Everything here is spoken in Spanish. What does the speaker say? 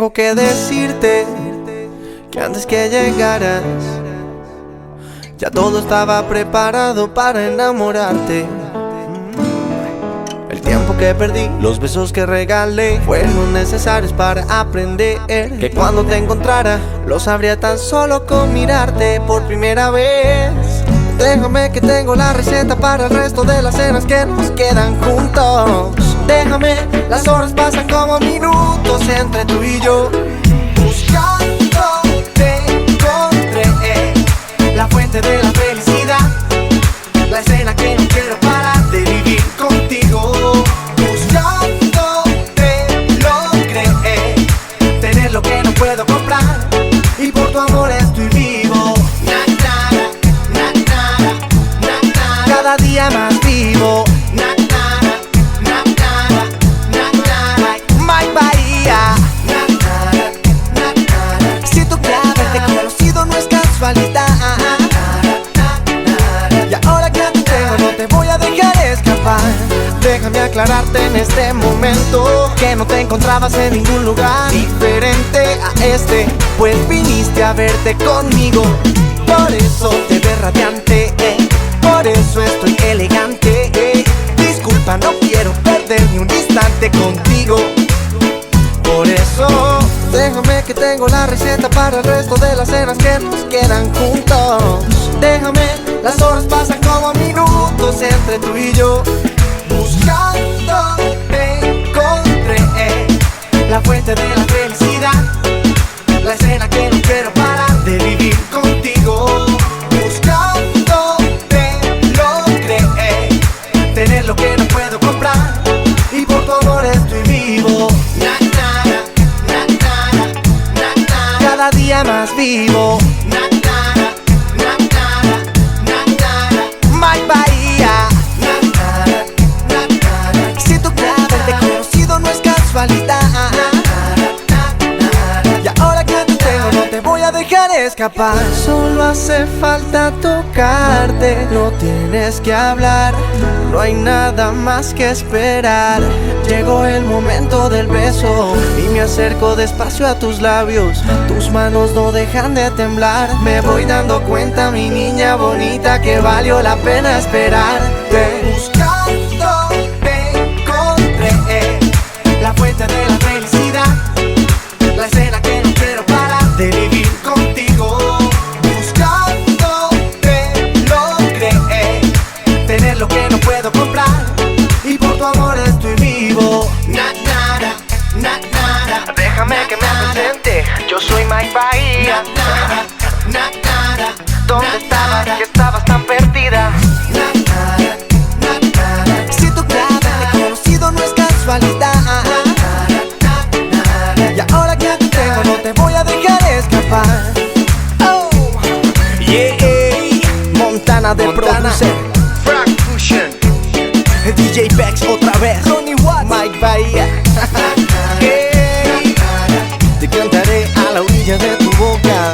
Tengo que decirte que antes que llegaras ya todo estaba preparado para enamorarte. El tiempo que perdí, los besos que regalé fueron necesarios para aprender que cuando te encontrara lo sabría tan solo con mirarte por primera vez. Déjame que tengo la receta para el resto de las cenas que nos quedan juntos. Déjame, las horas pasan como minutos entre tú y yo. Buscando te encontré la fuente de la felicidad, la escena que no quiero parar de vivir contigo. Buscando te logré tener lo que no puedo comprar, y por tu amor estoy vivo. Cada día más vivo. Mike Bahía. Siento que haberte conocido no es casualidad, y ahora que te tengo no te voy a dejar escapar. Déjame aclararte en este momento que no te encontrabas en ningún lugar diferente a este, pues viniste a verte conmigo. Por eso te ves radiante, por eso estoy elegante. Disculpa, no quiero perder ni un instante contigo. Por eso déjame que tengo la receta para el resto de las cenas que nos quedan juntos. Déjame, las horas pasan como minutos entre tú y yo. Buscando te encontré la fuente de la felicidad, la escena que no quiero parar de vivir contigo. Buscando te logré tener lo que no puedo comprar, y por tu amor estoy vivo. Cada día más vivo. Mike Bahía. Siento que haberte conocido no es casualidad, y ahora que te tengo no te voy a dejar escapar. Solo hace falta tocarte, no tienes que hablar, no hay nada más que esperar. Llegó el momento del beso y me acerco despacio a tus labios. Tus manos no dejan de temblar. Me voy dando cuenta, mi niña bonita, que valió la pena esperarte. Buscando te encontré la fuente de la felicidad, la escena que no quiero parar de vivir contigo. Buscando te logré tener lo que no puedo comprar, y por tu amor estoy vivo. Déjame que me presente, yo soy Mike Bahía. ¿Dónde estabas? Que estabas tan perdida. Siento que haberte conocido no es casualidad, y ahora que te tengo no te voy a dejar escapar. Oh, yeah, Montana de producer, Frank Fusion, DJ Bex otra vez, Ronnie Watts, Mike Bahía. Hey, te cantaré a la orilla de tu boca.